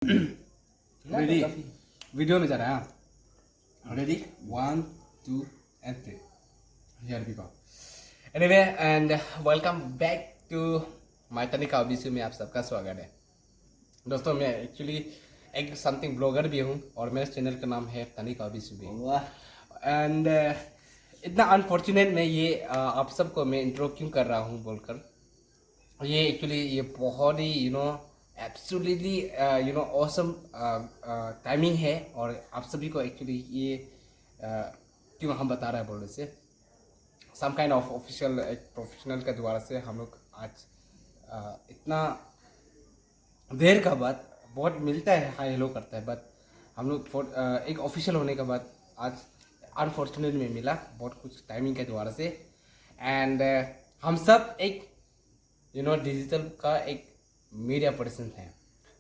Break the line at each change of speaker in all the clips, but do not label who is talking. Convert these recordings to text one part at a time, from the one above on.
Ready video में जा रहा है ready 1 2 and 3 here we go anyway and welcome back to my तनिका हॉबीज़ में आप सबका स्वागत है दोस्तों। मैं एक्चुअली एक समथिंग ब्लॉगर भी हूँ और मेरे चैनल का नाम है तनिका हॉबीज़ भी। एंड इतना अनफॉर्चुनेट मैं ये आप सबको मैं इंट्रो क्यों कर रहा हूँ बोलकर, ये एक्चुअली ये बहुत ही एब्सोल्युटली ऑसम टाइमिंग है और आप सभी को एक्चुअली ये क्यों हम बता रहे हैं बोलने से सम काइंड ऑफ ऑफिशियल एक प्रोफेशनल के द्वारा से हम लोग आज इतना देर का बाद बहुत मिलता है, हाई हेलो करता है, बट हम लोग एक ऑफिशियल होने के बाद आज अनफॉर्चुनेट में मिला बहुत कुछ टाइमिंग के द्वारा से। एंड हम सब एक डिजिटल का एक मीडिया पर्सन है।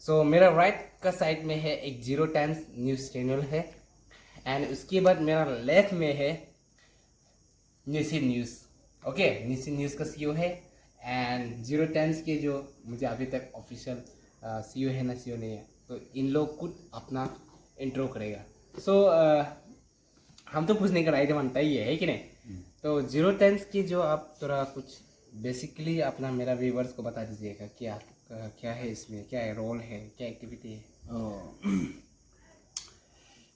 सो मेरा राइट का साइड में है एक 0 टाइम्स न्यूज़ चैनल है एंड उसके बाद मेरा लेफ्ट में है निसी न्यूज़। ओके, निसी न्यूज़ का सीईओ है एंड 0 टाइम्स के जो मुझे अभी तक ऑफिशियल सीईओ है ना सीईओ नहीं है, तो इन लोग खुद अपना इंट्रो करेगा। सो हम तो पूछने का राइट बनता ही है कि नहीं। तो 0 टाइम्स की जो आप थोड़ा कुछ बेसिकली अपना मेरा व्यूवर्स को बता दीजिएगा क्या है इसमें, क्या है रोल है, क्या एक्टिविटी है।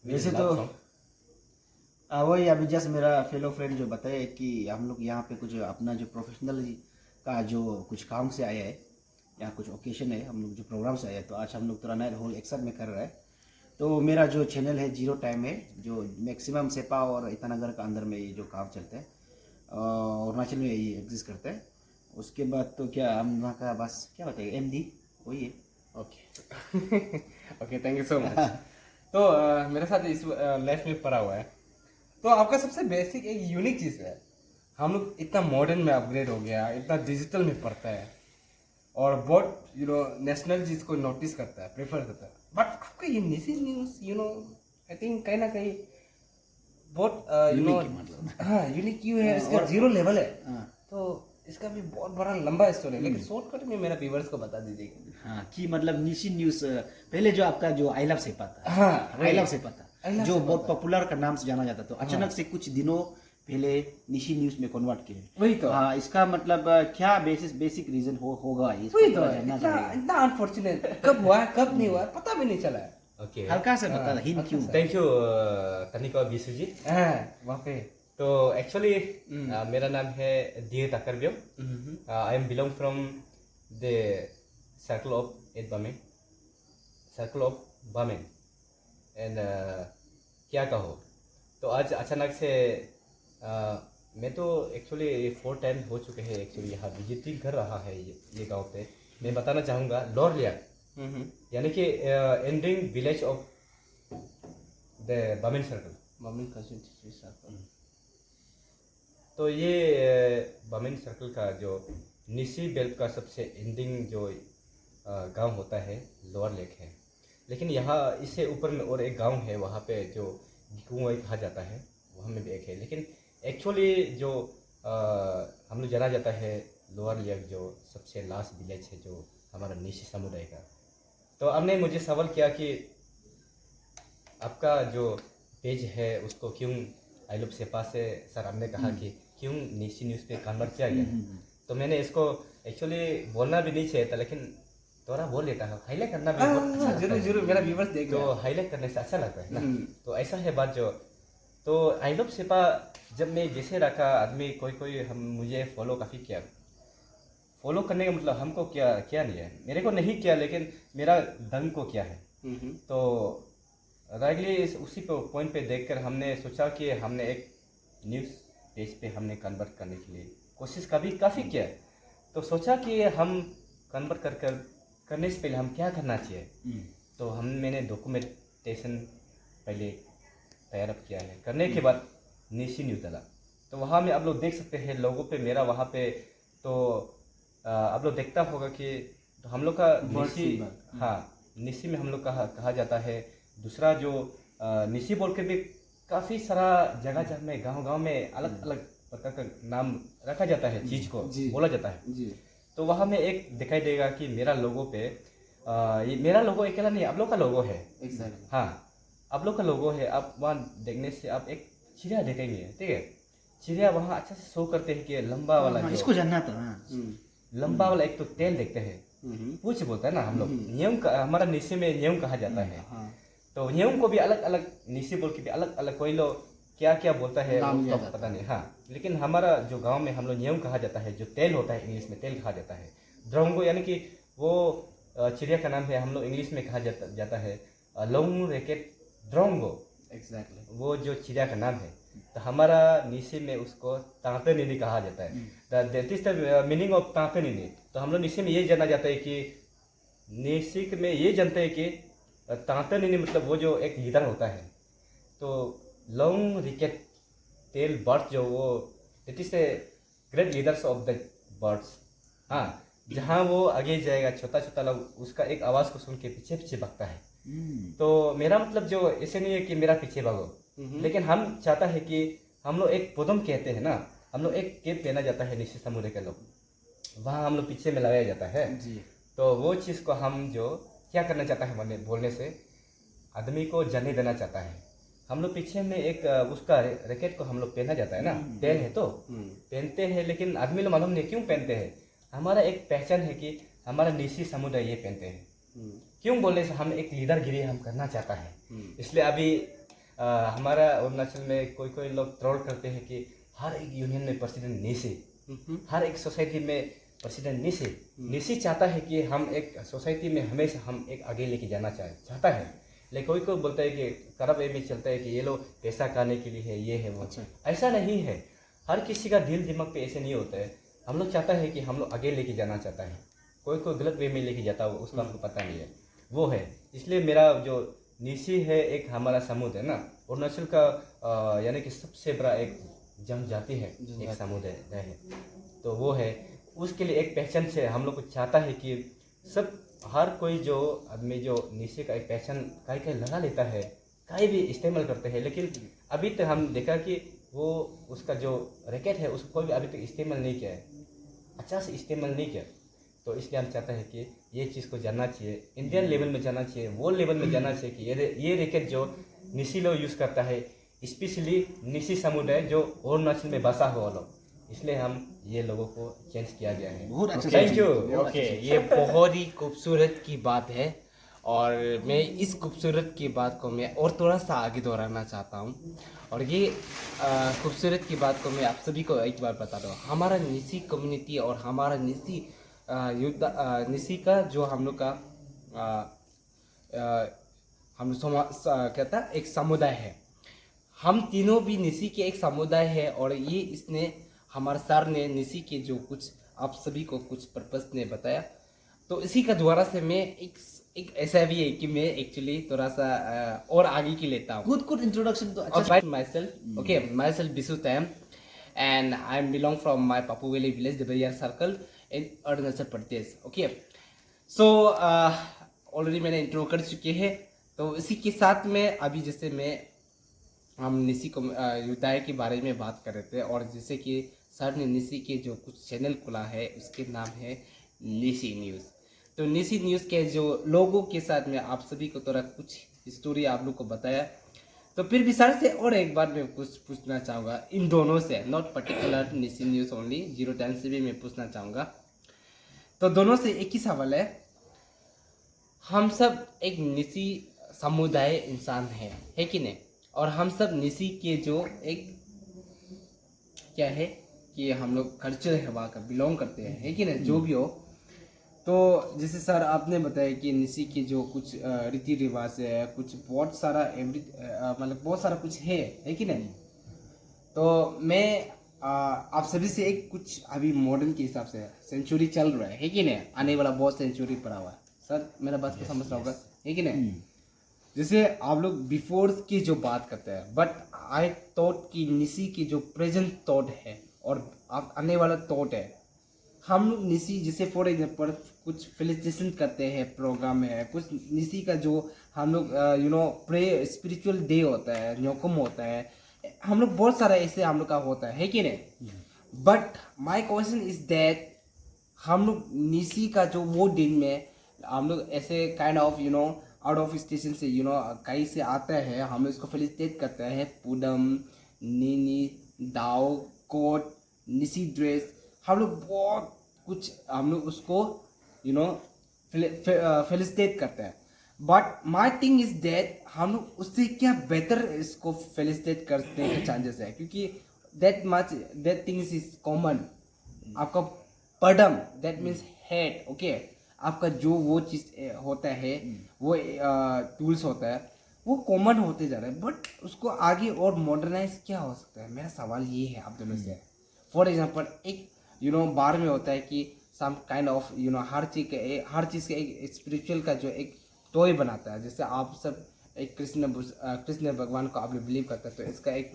वैसे तो वही अभी जस्ट मेरा फेलो फ्रेंड जो बताया कि हम लोग यहाँ पे कुछ अपना जो प्रोफेशनल का जो कुछ काम से आया है, यहाँ कुछ ओकेशन है, हम लोग जो प्रोग्राम से आया है, तो आज हम लोग थोड़ा नया होल एक साथ में कर रहा है। तो मेरा जो चैनल है 0 टाइम है, जो मैक्सिमम सेपा और ईटानगर का अंदर में ये जो काम चलता है, अरुणाचल में ये एग्जिस्ट करता है। उसके बाद तो क्या हम वहाँ का बस क्या बताइए MD वही है।
Okay okay, thank you so much. तो मेरे साथ इस लेफ्ट में पड़ा हुआ है, तो आपका सबसे बेसिक एक यूनिक चीज़ है, हम लोग इतना मॉडर्न में अपग्रेड हो गया, इतना डिजिटल में पढ़ता है और बहुत नेशनल चीज़ को नोटिस करता है, प्रेफर करता है, बट आपका ये निजी न्यूज़ आई थिंक कहीं ना कहीं बहुत हाँ यूनिक क्यों है, इसका 0 लेवल है। तो इसका भी बहुत बड़ा लंबा स्टोरी है, लेकिन शॉर्टकट में मेरा व्यूअर्स को बता दीजिएगा।
हाँ कि मतलब निशी न्यूज़ पहले जो आपका जो आई लव सेपा था,
हाँ
आई लव सेपा था जो बहुत पॉपुलर का नाम से जाना जाता, तो अचानक से कुछ दिनों पहले निशी न्यूज़ में कन्वर्ट किए।
वही तो
हाँ, इसका मतलब क्या बेसिक रीजन होगा
वही तो इतना अनफॉर्चुनेट कब हुआ कब नहीं हुआ पता भी नहीं चला है।
ओके,
हल्का सा बता हिंट क्यों।
थैंक यू तनिका बिसु जी।
वहाँ पे
तो एक्चुअली मेरा नाम है दिए ताकरब्यम। I am belong from the circle of Bameng, circle of Bameng and क्या कहो। तो आज अचानक से मैं तो एक्चुअली 4 टाइम हो चुके हैं एक्चुअली यहाँ विजिटिंग कर रहा है ये गांव पे। मैं बताना चाहूँगा लोअर लियार यानी कि ending village of the Bameng circle,
मम्मी कंस्टिट्यूंसी सर्कल।
तो ये बामेन सर्कल का जो निसी बेल्ट का सबसे एंडिंग जो गांव होता है लोअर लेक है, लेकिन यहाँ इससे ऊपर में और एक गांव है वहाँ पे जो गिकुंग कहा जाता है, वहाँ में भी एक है। लेकिन एक्चुअली जो हम लोग जाना जाता है लोअर लेक जो सबसे लास्ट विलेज है जो हमारा निसी समुदाय का। तो आपने मुझे सवाल किया कि आपका जो पेज है उसको क्यों आई लव सेपा से सर हमने कहा कि क्यों निशी न्यूज़ पे कन्वर्ट किया गया। तो मैंने इसको एक्चुअली बोलना भी नहीं चाहिए था, लेकिन थोड़ा बोल लेता है, हाईलाइट करना भी बहुत अच्छा
जरूर जरूर मेरा व्यूवर्स देख
तो हाईलाइट करने से अच्छा लगता है ना। तो ऐसा है बात जो, तो आई लव सेपा जब मैं जैसे रखा आदमी कोई हम मुझे फॉलो काफ़ी किया। फॉलो करने का मतलब हमको क्या नहीं है, मेरे को नहीं किया, लेकिन मेरा दंग को क्या है। तो राइटली उसी पॉइंट पे देखकर हमने सोचा कि हमने एक न्यूज़ पेज पे हमने कन्वर्ट करने के लिए कोशिश काफ़ी किया। तो सोचा कि हम कन्वर्ट करने से पहले हम क्या करना चाहिए। तो मैंने डॉक्यूमेंटेशन पहले तैयार किया है, करने के बाद निशी न्यूज़ डाला। तो वहाँ में आप लोग देख सकते हैं लोगों पे मेरा वहाँ पे, तो आप लोग देखता होगा कि तो हम लोग का निशी, हाँ निशी में हम लोग कहा जाता है। दूसरा जो निशी बोल के भी काफ़ी सारा जगह में गांव में अलग अलग प्रकार का नाम रखा जाता है, चीज़ को बोला जाता है। तो वहाँ में एक दिखाई देगा कि मेरा लोगों पे ये मेरा लोगो अकेला नहीं, आप लोग का लोगो है।
एग्जैक्टली।
हाँ, आप लोग का लोगो है। आप वहाँ देखने से आप एक चिड़िया देखेंगे, ठीक है। चिड़िया वहाँ अच्छा से शो करते हैं कि लंबा वाला
हाँ,
जो
इसको जानना था। हाँ।
लंबा वाला एक तो तेल देखते हैं, पूछ बोलता है ना हम लोग, न्योम का हमारा निशी में न्योम कहा जाता है।
हाँ।
तो न्योम को भी अलग अलग निशी बोल के भी अलग अलग, कोई लोग क्या क्या बोलता है
नाम
उसका
दिया जाता
पता नहीं। हाँ, लेकिन हमारा जो गांव में हम लोग न्योम कहा जाता है, जो तेल होता है इंग्लिश में तेल कहा जाता है। ड्रोंगो यानी कि वो चिड़िया का नाम है, हम लोग इंग्लिश में कहा जाता है लॉन्ग रैकेट ड्रोंगो।
एग्जैक्टली।
वो जो चिड़िया का नाम है, तो हमारा निशी में उसको तांते नीनी कहा जाता है। That is the meaning of तांते नीनी। तो हम लोग निशी में ये जाना जाता है कि निशी में ये जानते हैं कि तांते नीनी मतलब वो जो एक लीडर होता है। तो लॉन्ग रिकेट टेल बर्ड्स जो वो that is the great leaders of the birds. हाँ, जहाँ वो आगे जाएगा छोटा छोटा लोग उसका एक आवाज़ को सुन के पीछे पीछे भागता है। तो मेरा मतलब जो ऐसे नहीं है कि मेरा पीछे भागो, लेकिन हम चाहता है कि हम लोग एक पुदम कहते हैं ना, हम लोग एक केप पहना जाता है निशी समुदाय के लोग, वहाँ हम लोग पीछे में लगाया जाता है
जी।
तो वो चीज़ को हम जो क्या करना चाहता है बोलने से आदमी को जाने देना चाहता है। हम लोग पीछे में एक उसका रैकेट को हम लोग पहना जाता है ना, तेल है तो पहनते हैं, लेकिन आदमी लोग मालूम नहीं क्यों पहनते हैं। हमारा एक पहचान है कि हमारा निशी समुदाय ये पहनते हैं, क्यों बोलने से हम एक लीडरगिरी हम करना चाहता है। इसलिए अभी हमारा अरुणाचल में कोई कोई लोग ट्रोल करते हैं कि हर एक यूनियन में प्रेसिडेंट निशी, हर एक सोसाइटी में प्रेसिडेंट निशी। निशी चाहता है कि हम एक सोसाइटी में हमेशा हम एक आगे लेके जाना चाहता है। लेकिन कोई कोई बोलता है कि करब वे में चलता है कि ये लोग पैसा खाने के लिए है, ये है वो।
अच्छा।
ऐसा नहीं है, हर किसी का दिल दिमाग पे ऐसे नहीं होता है। हम लोग चाहता है कि हम लोग आगे लेके जाना चाहता है। कोई कोई गलत वे में लेके जाता है, उसका हमको पता नहीं है, वो है। इसलिए मेरा जो निशी है एक हमारा समुदाय है ना, अरुणाचल का यानी कि सबसे बड़ा एक जनजाति है, एक समुदाय है, तो वो है। उसके लिए एक पहचान से हम लोग को चाहता है कि सब हर कोई जो आदमी जो निशी का एक पहचान कहीं कहीं लगा लेता है, कहीं भी इस्तेमाल करते हैं, लेकिन अभी तक हम देखा कि वो उसका जो रैकेट है उसको कोई भी अभी तक इस्तेमाल नहीं किया है, अच्छा से इस्तेमाल नहीं किया। तो इसलिए हम चाहते हैं कि ये चीज़ को जानना चाहिए, इंडियन लेवल में जाना चाहिए, वर्ल्ड लेवल में जाना चाहिए कि ये रैकेट जो निशी लोग यूज़ करता है, स्पेशली निशी समुदाय जो अरुणाचल में बसा हुआ लोग, इसलिए हम ये लोगों को चेंज किया गया है।
बहुत अच्छा।
Thank you.
ओके, ये बहुत ही खूबसूरत की बात है और मैं इस खूबसूरत की बात को मैं और थोड़ा सा आगे दोहराना चाहता हूँ। और ये खूबसूरत की बात को मैं आप सभी को एक बार बता दूँ, हमारा निशी कम्युनिटी और हमारा निशी निशी का जो हम लोग का हम कहता है एक समुदाय है। हम तीनों भी निशी के एक समुदाय है और ये इसने हमारे सर ने निशी के जो कुछ आप सभी को कुछ पर्पस ने बताया, तो इसी का द्वारा से मैं एक ऐसा भी है कि मैं एक्चुअली थोड़ा सा और आगे की लेता हूँ।
गुड इंट्रोडक्शन तो अच्छा।
About myself, okay, myself Bisu Tam, and I belong from my Papu Valley village, the Barrier Circle in Arunachal Pradesh. Okay, so already मैंने इंट्रो कर चुके हैं, तो इसी के साथ में अभी जैसे हम निशी को युद्धाय के बारे में बात कर रहे थे, और जैसे कि सर ने निशी के जो कुछ चैनल खुला है उसके नाम है निशी न्यूज़। तो निशी न्यूज़ के जो लोगों के साथ में आप सभी को थोड़ा कुछ स्टोरी आप लोग को बताया, तो फिर भी सर से और एक बार मैं कुछ पूछना चाहूँगा इन दोनों से, not particular Nishi news only, 010 से भी मैं पूछना चाहूँगा। तो दोनों से एक ही सवाल है, हम सब एक निशी समुदाय इंसान है कि नहीं, और हम सब निशी के जो एक क्या है कि हम लोग कल्चर है वहाँ का बिलोंग करते हैं, है कि नहीं, जो भी हो। तो जैसे सर आपने बताया कि निशी के जो कुछ रीति रिवाज है, कुछ बहुत सारा मतलब बहुत सारा कुछ है कि नहीं। तो मैं आप सभी से एक कुछ अभी मॉडर्न के हिसाब से सेंचुरी चल रहा है कि नहीं, आने वाला बहुत सेंचुरी पड़ा हुआ है। सर मेरा बात को समझ रहा होगा, है कि नहीं। जैसे आप लोग बिफोर की जो बात करते हैं, बट आई थॉट कि निशी की जो प्रेजेंट थॉट है और आप आने वाला थॉट है, हम लोग निशी जैसे फॉर एग्जांपल कुछ फेलिसिटेशन करते हैं, प्रोग्राम है कुछ निशी का जो हम लोग प्रे स्पिरिचुअल डे होता है, न्योकुम होता है, हम लोग बहुत सारा ऐसे हम लोग का होता है कि नहीं। But my question is that हम लोग निशी का जो वो दिन में हम लोग ऐसे kind of out of station से कहीं से आता है, हम इसको फेलिसिटेट करते हैं पुडम, नीनी, दाओ, कोट, निसी ड्रेस, हम लोग बहुत कुछ हम लोग उसको फेलिसिटेट करते हैं। But my thing is that हम लोग उससे क्या बेटर इसको फेलिसिटेट करने के चांसेस है, क्योंकि दैट थिंग्स इज कॉमन। आपका पडम दैट मीन्स हेड, ओके, आपका जो वो चीज़ होता है, वो टूल्स होता है, वो कॉमन होते जा रहे हैं। बट उसको आगे और मॉडर्नाइज क्या हो सकता है, मेरा सवाल ये है आप दोनों से। फॉर एग्जाम्पल एक बार में होता है कि सम काइंड ऑफ हर चीज़ का एक स्पिरिचुअल का जो एक टॉय बनाता है। जैसे आप सब एक कृष्ण भगवान को आप लोग बिलीव करते हैं, तो इसका एक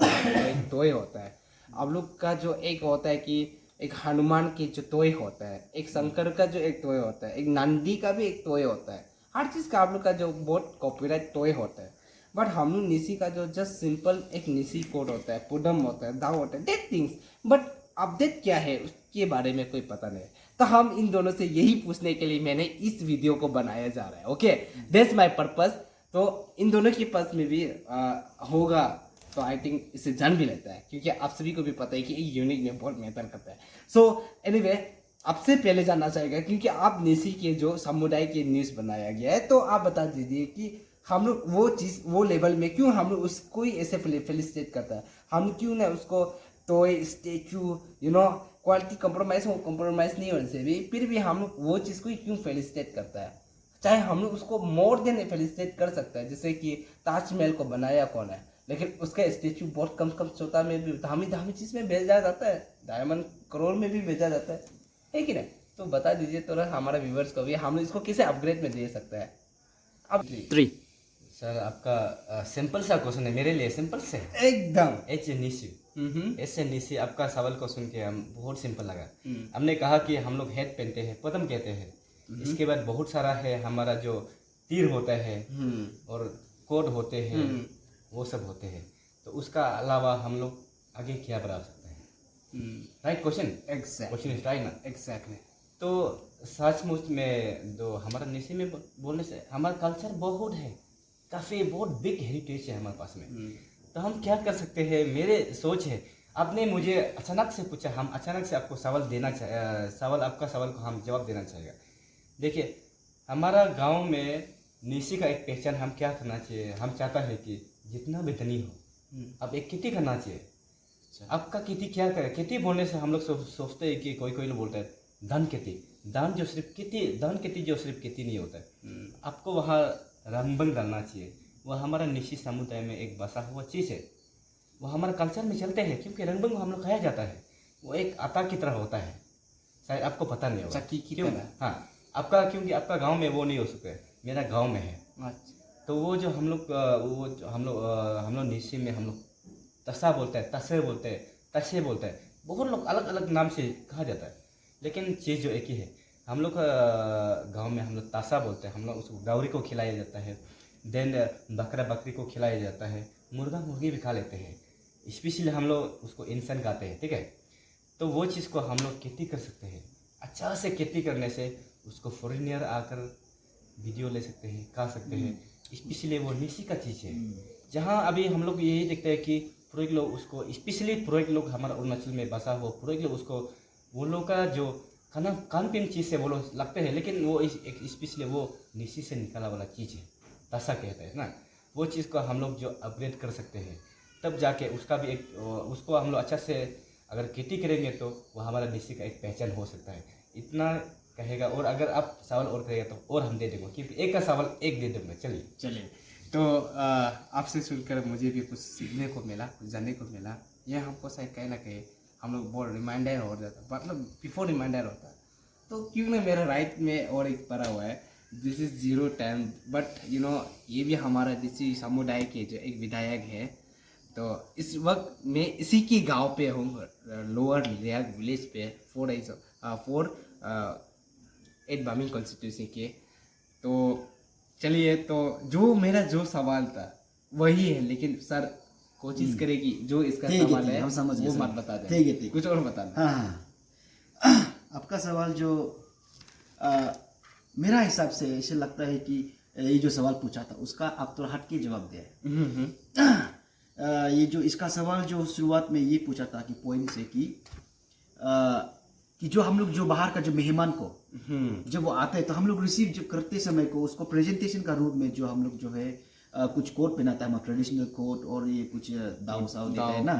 टॉय होता है। आप लोग का जो एक होता है कि एक हनुमान के जो टॉय होता है, एक शंकर का जो एक टॉय होता है, एक नंदी का भी एक टॉय होता है। हर चीज़ का आप लोग का जो बहुत कॉपीराइट टॉय होता है। बट हम लोग निसी का जो जस्ट सिंपल एक निसी कोड होता है, पुडम होता है, दाव होता है, दैट थिंग्स। बट अपडेट क्या है उसके बारे में कोई पता नहीं। तो हम इन दोनों से यही पूछने के लिए मैंने इस वीडियो को बनाया जा रहा है। Okay, that's my purpose. तो इन दोनों के पास में भी होगा, तो आई थिंक इसे जान भी लेता है, क्योंकि आप सभी को भी पता है कि एक यूनिक में बहुत मैटर करता है। सो एनीवे, आपसे पहले जानना चाहेगा, क्योंकि आप निसी के जो समुदाय के न्यूज़ बनाया गया है, तो आप बता दीजिए कि हम लोग वो चीज़ वो लेवल में क्यों हम लोग उसको ही ऐसे फेलिसिटेट करता है। हम क्यों ना उसको टॉय, स्टेचू, क्वालिटी कॉम्प्रोमाइज़ नहीं होने से भी फिर भी हम लोग वो चीज़ को ही क्यों फेलिसिटेट करता है। चाहे हम लोग उसको मोर देन फेलिसिटेट कर सकते हैं। जैसे कि ताजमहल को बनाया कौन है, लेकिन उसका स्टेचू बहुत कम छोटा में भी दामी चीज़ में भेजा जाता है, डायमंड करोड़ में भी भेजा जाता है कि नहीं। तो बता दीजिए थोड़ा हमारा व्यूवर्स को भी, हम लोग इसको कैसे अपग्रेड में दे सकते हैं। अब
3
सर आपका सिंपल सा क्वेश्चन है, मेरे लिए सिंपल से
एकदम
ऐसे निशी आपका सवाल को सुन के हम बहुत सिंपल लगा। हमने कहा कि हम लोग हेड पहनते हैं, पदम कहते हैं। इसके बाद बहुत सारा है हमारा जो तीर होता है और कोड होते हैं, वो सब होते हैं। तो उसका अलावा हम लोग आगे क्या बढ़ा सकते हैं? Right question, question is right ना?
एग्जैक्टली।
तो सचमुच में जो हमारा निशी में बोलने से हमारा कल्चर बहुत है, काफ़ी बहुत बिग हेरिटेज है हमारे पास में। तो हम क्या कर सकते हैं, मेरे सोच है। आपने मुझे अचानक से पूछा, हम अचानक से आपको आपका सवाल को हम जवाब देना चाहेगा। देखिए, हमारा गांव में निशी का एक पहचान हम क्या करना चाहिए, हम चाहता है कि जितना भी धनी हो अब एक खेती करना चाहिए। आपका खेती क्या करे, खेती बोलने से हम लोग सोचते हैं कि कोई लोग बोलता है धान खेती, धान खेती जो सिर्फ खेती नहीं होता है। आपको वहाँ रंगबंग डालना चाहिए। वह हमारा निशी समुदाय में एक बसा हुआ चीज़ है, वो हमारे कल्चर में चलते हैं, क्योंकि रंगबंग हम लोग खाया जाता है। वो एक आटा की तरह होता है, शायद आपको पता नहीं होगा।
चक्की की
क्यों?
तरह।
हाँ, क्योंकि आपका गांव में वो नहीं हो सकता है, मेरा गांव में है। तो वो जो हम लोग निशी में हम लोग तसा बोलते हैं, तसे बोलते हैं, तसे बोलते हैं। बहुत लोग अलग अलग नाम से कहा जाता है, लेकिन चीज़ जो एक ही है। हम लोग गांव में हम लोग तासा बोलते हैं। हम लोग उसको गौरी को खिलाया जाता है, देन बकरी को खिलाया जाता है, मुर्गी भी खा लेते हैं। स्पेशली हम लोग उसको इंसान खाते हैं, ठीक है। तो वो चीज़ को हम लोग खेती कर सकते हैं। अच्छा से खेती करने से उसको फॉरेनियर आकर वीडियो ले सकते हैं, खा सकते हैं। स्पेशली वो निशी का चीज़ है, जहाँ अभी हम लोग यही देखते हैं कि पुरोहित लोग उसको, स्पेशली पुरोहित लोग हमारा अरुणाचल में बसा हुआ पुरोहित लोग उसको, वो लोग का जो खान पीन चीज़ से वो लोग लगते हैं, लेकिन वो एक स्पेशली वो निशी से निकाला वाला चीज़ है, तसा कहते हैं ना। वो चीज़ को हम लोग जो अपग्रेड कर सकते हैं, तब जाके उसका भी उसको हम लोग अच्छा से अगर खेती करेंगे तो वो हमारा निशी का एक पहचान हो सकता है। इतना कहेगा, और अगर आप सवाल और करेगा तो और हम दे देंगे, क्योंकि एक का सवाल एक दे देंगे।
चलिए, तो आपसे सुनकर मुझे भी कुछ सीखने को मिला, कुछ जानने को मिला। ये हमको शायद कहीं ना कहीं हम लोग बहुत रिमाइंडर हो जाता, मतलब बिफोर रिमाइंडर होता। तो क्यों ना मेरा राइट में और एक पढ़ा हुआ है, दिस इज़ 0 टाइम, बट ये भी हमारा निशी समुदाय के जो एक विधायक है। तो इस वक्त मैं इसी के गांव पे हूँ, लोअर लियाग विलेज पे, 8 बामिंग कॉन्स्टिट्यूंसी के। तो चलिए, तो मेरा जो सवाल था वही है, लेकिन सर कोशिश करेगी जो इसका सवाल है
हम समझ
वो
गए,
मत बता दें।
ठीक है।
कुछ और बताना।
हाँ, आपका सवाल जो मेरा हिसाब से ऐसे लगता है कि ये जो सवाल पूछा था उसका आप थोड़ा हट के जवाब दिया है। ये जो इसका सवाल जो शुरुआत में ये पूछा था कि पॉइंट से कि जो हम लोग जो बाहर का जो मेहमान को जब वो आते हैं तो हम लोग रिसीव जो करते समय को उसको प्रेजेंटेशन का रूप में जो हम लोग जो है कुछ कोट पहनाता है, हमारा ट्रेडिशनल कोट और ये कुछ दाव साव देता है ना,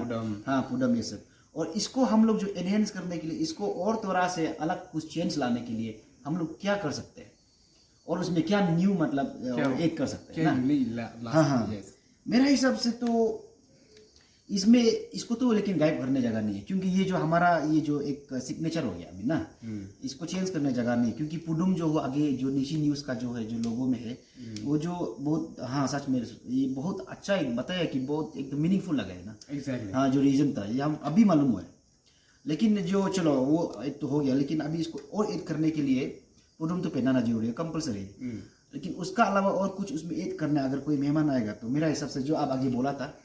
हाँ पुडम ये सब। और इसको हम लोग जो एनहेंस करने के लिए, इसको और थोड़ा से अलग कुछ चेंज लाने के लिए हम लोग क्या कर सकते हैं और उसमें क्या न्यू मतलब एक कर सकते हैं ना। हाँ हाँ, मेरा हिसाब से तो इसमें इसको तो लेकिन गायब करने जगह नहीं है, क्योंकि ये जो हमारा ये जो एक सिग्नेचर हो गया अभी ना, इसको चेंज करने जगह नहीं, क्योंकि पुडुम जो हो आगे जो निशी न्यूज़ का जो है जो लोगो में है वो जो बहुत, हाँ सच में ये बहुत अच्छा एक बताया कि बहुत एकदम मीनिंगफुल लगा है ना।
एग्जैक्टली।
हाँ, जो रीजन था ये हम अभी मालूम हुआ है, लेकिन जो चलो वो एक तो हो गया, लेकिन अभी इसको और ऐड करने के लिए पुडुम तो पहनाना जरूरी है, कंपलसरी है। लेकिन उसका अलावा और कुछ उसमें ऐड करना, अगर कोई मेहमान आएगा तो मेरा हिसाब से जो आप आगे बोला था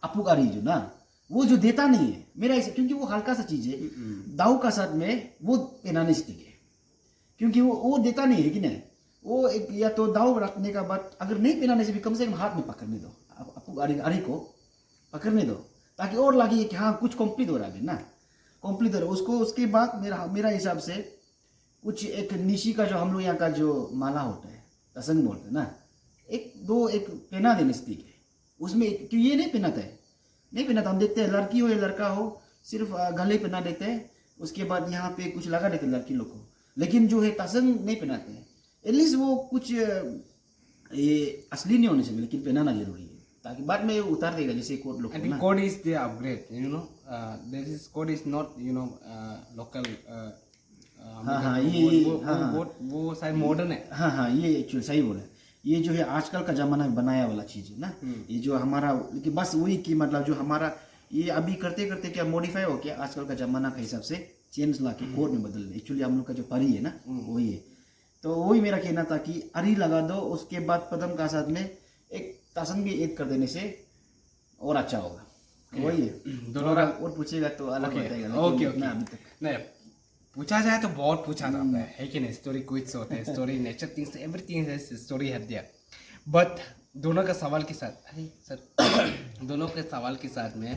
अपुगारी जो ना, वो जो देता नहीं है मेरा हिसाब, क्योंकि वो हल्का सा चीज है, दाऊ का साथ में वो पहनाने से ठीक है, क्योंकि वो देता नहीं है कि नहीं, वो एक या तो दाऊ रखने का बाद अगर नहीं पहनाने से भी कम से कम हाथ में पकड़ने दो, अपुगारी को पकड़ने दो, ताकि और लगे कि हाँ कुछ कंप्लीट हो रहा है ना, कंप्लीट हो रहा है उसको। उसके बाद मेरा हिसाब से कुछ एक निशी का जो हम लोग यहाँ का जो माला होता है, तसंग बोलते हैं ना, एक पहना देने से ठीक है उसमें, क्यों ये नहीं पहनाता है, नहीं पहनाता, हम देखते हैं लड़की हो या लड़का हो सिर्फ गले पहना देते हैं, उसके बाद यहाँ पे कुछ लगा देते हैं लड़की लोग को, लेकिन जो है तसंग नहीं पहनाते हैं। एटलीस्ट वो कुछ ये असली नहीं होने चाहिए, लेकिन पहनाना जरूरी है ताकि बाद में उतार देगा, जैसे कोड लोग
I think code is the upgrade, you know. This is code is not, you know, local.
हाँ, ये
वो शायद मॉडर्न है।
हाँ, ये एक्चुअली सही बोले, ये जो है आजकल का जमाना में बनाया वाला चीज है ना। ये जो हमारा कि बस वही कि मतलब जो हमारा ये अभी करते करते क्या मॉडिफाई हो गया, आजकल का जमाना के हिसाब से चेंज ला के कोड में बदल दे। एक्चुअली हम लोग का जो परी है ना वही है, तो वही मेरा कहना था कि अरी लगा दो, उसके बाद पदम का साथ में एक तसंग भी ऐड कर देने से और अच्छा होगा। वही है, दोनों और पूछेगा तो अलग बताएगा।
ओके अभी तक नहीं पूछा जाए तो बहुत पूछा जाता है कि नहीं, स्टोरी क्विज होते हैं, story nature things everything is story है देयर। बट दोनों का सवाल के साथ, अरे सर दोनों के सवाल के साथ में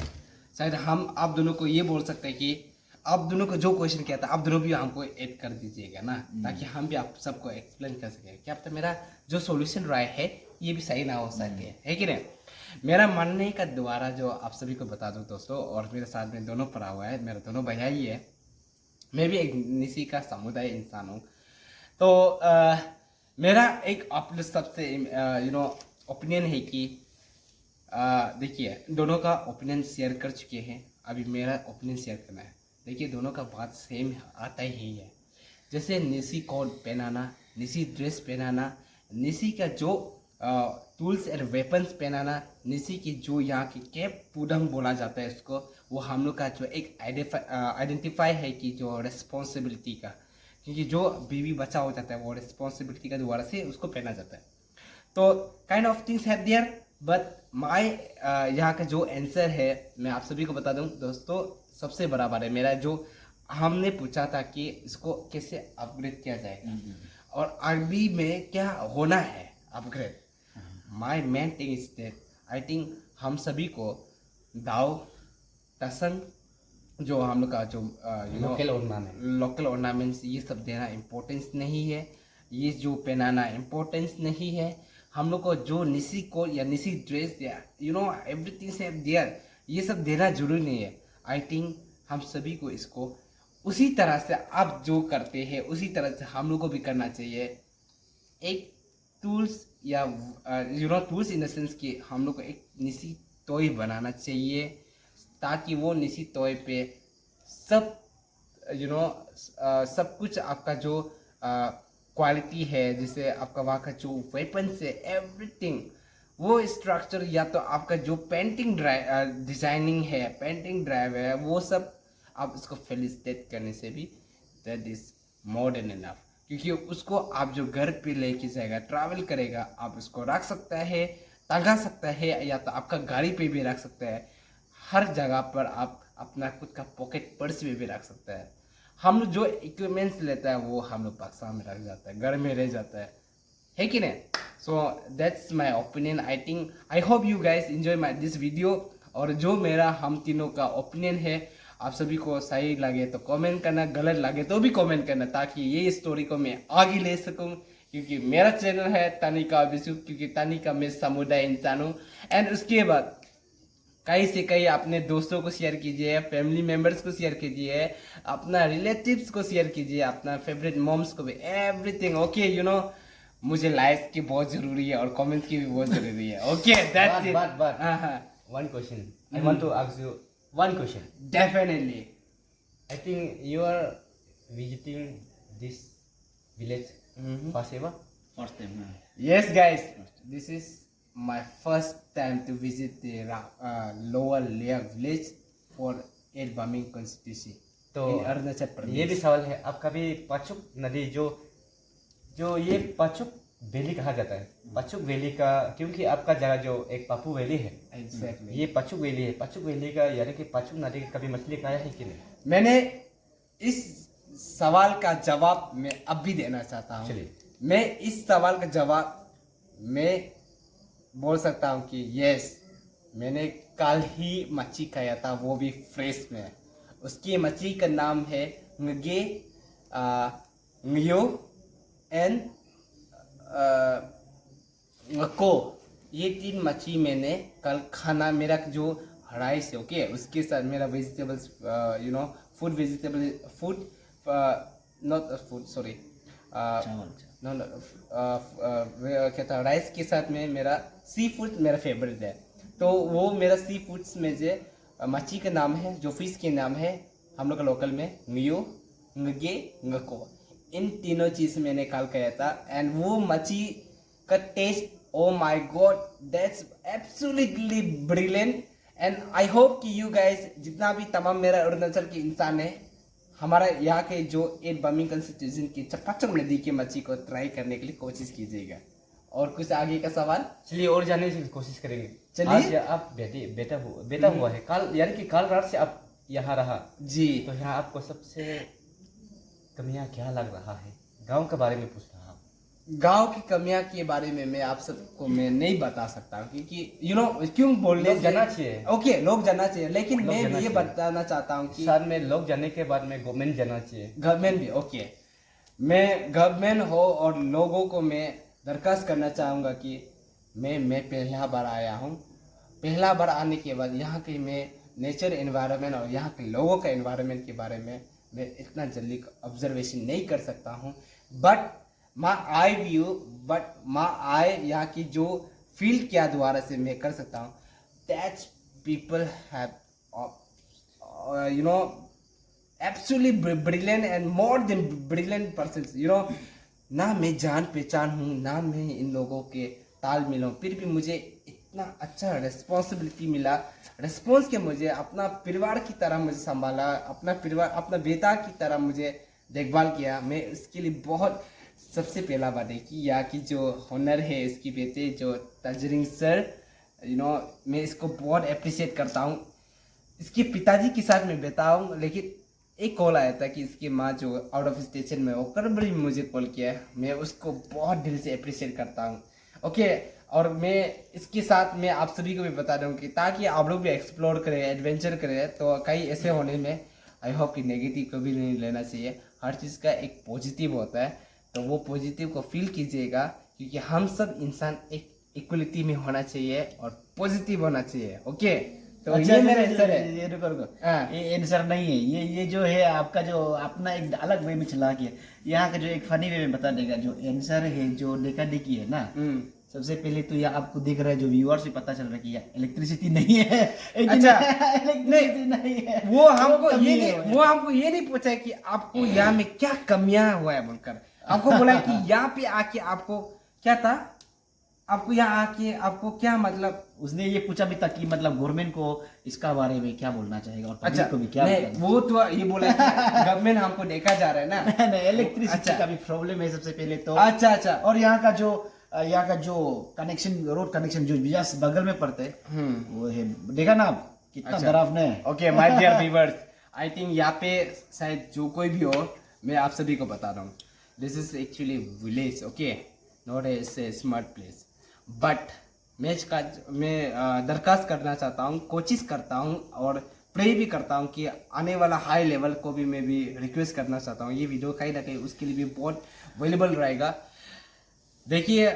शायद हम आप दोनों को ये बोल सकते हैं कि आप दोनों को जो क्वेश्चन किया था आप दोनों भी हमको ऐड कर दीजिएगा ना, ताकि हम भी आप सबको एक्सप्लेन कर सकें क्या पता मेरा जो सॉल्यूशन राय है ये भी सही ना हो सके, है कि नहीं। मेरा मानने का द्वारा जो आप सभी को बता दूं दोस्तों, और मेरे साथ में दोनों पढ़ा हुआ है, मेरा दोनों भैया ही है, मैं भी एक निसी का समुदाय इंसान हूँ। तो मेरा एक अपने सबसे यू नो ओपिनियन है कि देखिए दोनों का ओपिनियन शेयर कर चुके हैं, अभी मेरा ओपिनियन शेयर करना है। देखिए दोनों का बात सेम आता ही है, जैसे निसी कोड पहनाना, निसी ड्रेस पहनाना, निसी का जो टूल्स एंड वेपन्स पहनाना, निसी की जो यहाँ की कैप पुडम बोला जाता है उसको, वो हम लोग का जो एक आइडेंटिफाई है कि जो रिस्पॉन्सिबिलिटी का, क्योंकि जो बीवी बच्चा हो जाता है वो रिस्पॉन्सिबिलिटी का द्वारा से उसको पहना जाता है। तो kind of things have their, but my यहाँ का जो आंसर है मैं आप सभी को बता दूं दोस्तों, सबसे बराबर है मेरा। जो हमने पूछा था कि इसको कैसे अपग्रेड किया जाएगा और अरबी में क्या होना है upgrade, my main thing is that I think हम सभी को दाव तसंग जो हम लोग का जो लोकल ऑर्नामेंट्स ये सब देना इम्पोर्टेंस नहीं है, ये जो पहनाना इम्पोर्टेंस नहीं है। हम लोग को जो निसी को या निसी ड्रेस या यू नो एवरीथिंग से देयर ये सब देना जरूरी नहीं है। आई थिंक हम सभी को इसको उसी तरह से आप जो करते हैं उसी तरह से हम लोग को भी करना चाहिए। एक टूल्स या you know tools in the sense कि हम लोग को एक निसी टॉय बनाना चाहिए, ताकि वो निसी टॉय पे सब यू नो सब कुछ आपका जो क्वालिटी है, जैसे आपका वहाँ का जो वेपन्स है एवरीथिंग, वो स्ट्रक्चर या तो आपका जो पेंटिंग ड्राइव डिजाइनिंग है, पेंटिंग ड्राइव है, वो सब आप इसको फेलिसिटेट करने से भी that is more than enough. क्योंकि उसको आप जो घर पे लेके जाएगा, ट्रैवल करेगा, आप उसको रख सकता है, टंगा सकता है, या तो आपका गाड़ी पे भी रख सकता है, हर जगह पर आप अपना खुद का पॉकेट पर्स में भी रख सकता है, हम लोग जो इक्विपमेंट्स लेता है वो हम लोग पाकिस्तान में रख जाता है, घर में रह जाता है कि नहीं? So that's my opinion. I hope you guys enjoy my this video. और जो मेरा हम तीनों का ओपिनियन है आप सभी को सही लगे तो कमेंट करना, गलत लगे तो भी कमेंट करना, ताकि ये स्टोरी को मैं आगे ले सकूं. क्योंकि मेरा चैनल है तनिका बिशु, क्योंकि तनिका में समुदाय इंसान हूँ. एंड उसके बाद कहीं से कहीं अपने दोस्तों को शेयर कीजिए, फैमिली मेम्बर्स को शेयर कीजिए, अपना रिलेटिव्स को शेयर कीजिए, अपना फेवरेट मॉम्स को भी, एवरीथिंग. ओके यू नो, मुझे लाइक्स की बहुत जरूरी है और कमेंट्स की भी बहुत जरूरी है. Okay that's it.
but one question. I want to ask you one question.
Definitely.
I think you are visiting this village first ever.
First time.
Yes guys, this is my first time to visit the Lower Leah village for 8 Baming constituency
तो
in Arunachal Pradesh.
ये भी सवाल है, आप कभी पाचुक नदी जो ये पाचुक वैली कहा जाता है, पाचुक वैली का, क्योंकि आपका जगह जो एक पापू वैली है,
Exactly.
ये पाचुक वैली है, पाचुक वैली का यानी कि पाचुक नदी का कभी मछली खाया है कि नहीं?
मैंने इस सवाल का जवाब मैं अब भी देना चाहता हूँ.
चलिए.
मैं इस सवाल का जवाब मैं बोल सकता हूँ कि यस, मैंने कल ही मच्छी खाया था, वो भी फ्रेश में. उसकी मछली का नाम है ngge, ngyo एंड ngko. ये 3 मच्छी मैंने कल खाना, मेरा जो राइस है ओके, उसके साथ मेरा vegetables, you know, food not food, sorry, no क्या था, राइस के साथ में मेरा सी फूड मेरा फेवरेट है. तो वो मेरा सी फूड्स में जो मच्छी का नाम है, जो फिश के नाम है हम लोग का लोकल में ngyo, ngge, ngko. इन तीनों चीज मैंने कल खाया था. एंड वो मच्छी का taste, oh my god, that's absolutely brilliant. And I hope कि यू गाइस, जितना भी तमाम मेरा अरुणाचल के इंसान है, हमारा यहाँ के जो 8 बमिंग कंस्टिट्यूशन की चपाचक नदी की मच्छी को ट्राई करने के लिए कोशिश कीजिएगा. और कुछ आगे का सवाल?
चलिए और जानने की कोशिश करेंगे.
चलिए.
आज आप बेटा हुआ है, कल यानी कि कल रात से आप यहाँ रहा
जी.
तो यहाँ आपको सबसे कमियाँ क्या लग रहा है? गांव के बारे में पूछ रहा हूँ.
गांव की कमियां के बारे में मैं आप सबको मैं नहीं बता सकता हूँ, क्योंकि यू नो क्यों बोलने
लोग जानना चाहिए.
ओके, लोग जानना चाहिए, लेकिन
लोग
मैं
जानना
ये
चाहिए.
बताना चाहता हूँ कि
साथ में लोग जानने के बाद में गवर्नमेंट जानना चाहिए.
गवर्नमेंट भी ओके, मैं गवर्नमेंट हो और लोगों को मैं दरखास्त करना चाहूँगा कि मैं पहला बार आया हूँ. पहला बार आने के बाद यहाँ के मैं नेचर एनवायरनमेंट और यहाँ के लोगों का एनवायरनमेंट के बारे में मैं इतना जल्दी ऑब्जर्वेशन नहीं कर सकता हूँ. बट माई व्यू, यहाँ की जो फील्ड क्या द्वारा से मैं कर सकता हूँ, that's people have you know absolutely brilliant and more than brilliant persons. You know, ना मैं जान पहचान हूँ, ना मैं इन लोगों के ताल मिला हूँ, फिर भी मुझे इतना अच्छा रिस्पॉन्सिबिलिटी मिला. रिस्पॉन्स के मुझे अपना परिवार की तरह मुझे संभाला, अपना परिवार अपना बेटा की तरह मुझे देखभाल किया. मैं इसके लिए बहुत सबसे पहला बात है कि यहाँ की जो हुनर है इसकी बेटे जो तजरिंग सर, यू नो, मैं इसको बहुत अप्रिशिएट करता हूँ. इसके पिताजी के साथ मैं बैठा हूँ, लेकिन एक कॉल आया था कि इसकी माँ जो आउट ऑफ स्टेशन में, वो कर भी मुझे कॉल किया. मैं उसको बहुत दिल से अप्रिशिएट करता हूँ. ओके, और मैं इसके साथ मैं आप सभी को भी बता दूँ कि ताकि आप लोग भी एक्सप्लोर करें, एडवेंचर करें, तो कहीं ऐसे होने में आई होप कि नेगेटिव कभी नहीं लेना चाहिए. हर चीज़ का एक पॉजिटिव होता है, तो वो पॉजिटिव को फील कीजिएगा, क्योंकि हम सब इंसान एक इक्वलिटी में होना चाहिए और पॉजिटिव होना चाहिए. ओके, तो
अच्छा,
ये मेरा आंसर है.
ये रुको
हाँ.
ये आंसर नहीं है, ये जो है आपका जो अपना एक अलग वे में चला के यहाँ का जो एक फनी वे में बता देगा. जो आंसर है, जो देखा देखी है ना, सबसे पहले तो यह आपको दिख रहा है, जो व्यूअर्स से पता चल रहा है कि इलेक्ट्रिसिटी नहीं है.
अच्छा,
इलेक्ट्रिसिटी नहीं है.
वो हमको ये नहीं पूछा है कि आपको यहाँ में क्या कमियां हुआ है बोलकर. आपको बोला है कि यहाँ पे आके आपको क्या था, आपको यहाँ आके आपको क्या मतलब.
उसने ये पूछा भी था कि मतलब गवर्नमेंट को इसका बारे में क्या बोलना चाहेगा और पब्लिक
अच्छा,
को भी क्या
नहीं,
बताना
वो तो ये बोला कि गवर्नमेंट हमको देखा जा रहा है ना.
नहीं, इलेक्ट्रिसिटी
अच्छा.
का भी प्रॉब्लम है सबसे पहले तो.
अच्छा.
और यहाँ का जो कनेक्शन, रोड कनेक्शन जो जस्ट बगल में पड़ते हैं, वो है, देखा ना आप कितना
अच्छा.
डरावना है.
Okay, my dear viewers, I think यहाँ पे शायद जो कोई भी हो, मैं आप सभी को बता रहा हूँ, this is actually village, okay, not a smart place. But मैं दरखास्त करना चाहता हूँ, कोशिश करता हूँ और प्रे भी करता हूँ कि आने वाला हाई लेवल को भी मैं भी रिक्वेस्ट करना चाहता हूँ, ये वीडियो कहीं ना कहीं उसके लिए भी बहुत वेलेबल रहेगा। देखिए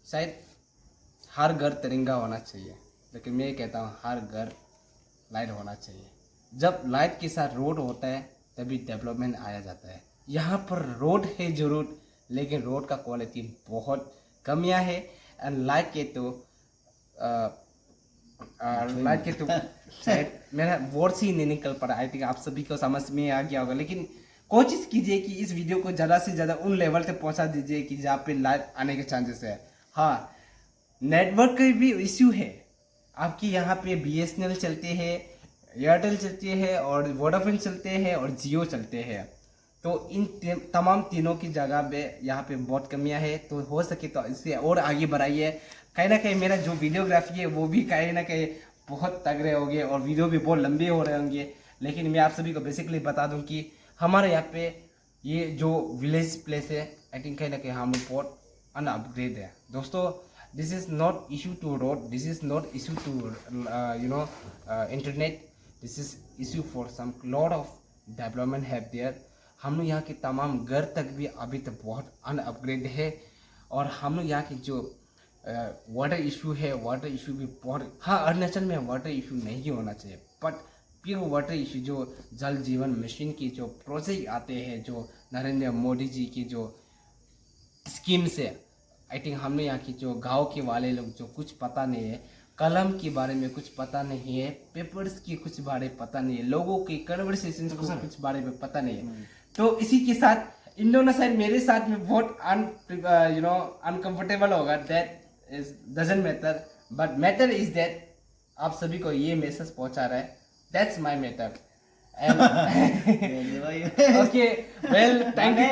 शायद हर घर तिरंगा होना चाहिए, लेकिन मैं कहता हूँ हर घर लाइट होना चाहिए। जब लाइट के साथ रोड होता है तभी डेवलपमेंट आया जाता है। यहाँ पर रोड है जरूर, लेकिन रोड का क्वालिटी बहुत कमियाँ है। एंड लाइट के तो शायद मेरा वर्ड्स ही नहीं निकल पड़ा। आई थिंक आप सभी को समझ में आ गया होगा, लेकिन कोशिश कीजिए कि इस वीडियो को ज़्यादा से ज़्यादा उन लेवल तक पहुँचा दीजिए कि जहाँ पे लाइट आने के चांसेस है। हाँ, नेटवर्क का भी इश्यू है। आपके यहाँ पे BSNL चलते हैं, एयरटेल चलते हैं और वोडाफोन चलते हैं और जियो चलते हैं। तो इन तमाम तीनों की जगह पे यहाँ पे बहुत कमियां है। तो हो सके तो इससे और आगे बढ़ाइए। कहीं ना कहीं मेरा जो वीडियोग्राफी है वो भी कहीं ना कहीं बहुत तगड़े होंगे और वीडियो भी बहुत लंबे हो रहे होंगे। लेकिन मैं आप सभी को बेसिकली बता दूं कि हमारे यहाँ पे ये जो विलेज प्लेस है, आई थिंक कहीं ना कहीं हम लोग बहुत अनअपग्रेड है दोस्तों। This is not issue to road, this is not issue to internet, this is issue for some lot of development have there. हम लोग यहाँ के तमाम घर तक भी अभी तक बहुत अनअपग्रेड है। और हम लोग यहाँ की जो वाटर इशू है, वाटर इशू भी बहुत, हाँ अरुणाचल में वाटर इशू नहीं होना चाहिए, बट प्योर वाटर इशू जो जल जीवन मिशन की जो प्रोजेक्ट आते हैं, जो नरेंद्र मोदी जी की जो स्कीम से, आई थिंक हमने यहाँ की जो गांव के वाले लोग जो कुछ पता नहीं है, कलम के बारे में कुछ पता नहीं है, पेपर्स की कुछ बारे पता नहीं है, लोगों की कन्वर्सेशन को कुछ बारे में पता नहीं है। तो इसी के साथ इन दोनों साइड मेरे साथ में बहुत अनकंफर्टेबल होगा। That is doesn't matter, but matter is that आप सभी को ये मैसेज पहुंचा रहा है, that's my matter. Okay, well thank you.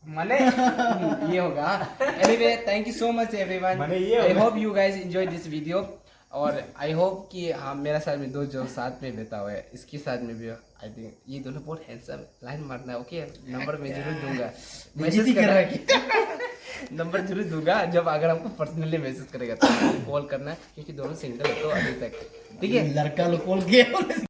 मने ये होगा। Anyway, thank you so much everyone. I hope you guys enjoy this video और आई होप कि हाँ मेरा साथ में दो जो साथ में बैठा हुआ है, इसके साथ में भी आई थिंक ये दोनों बहुत हैंडसम। लाइन मारना है, ओके, नंबर मैं जरूर दूंगा, मैसेज करना, नंबर जरूर दूंगा जब अगर हमको पर्सनली मैसेज करेगा तो कॉल करना, क्योंकि दोनों सिंगल है तो अभी तक, ठीक है।
लड़का लोग कॉल किया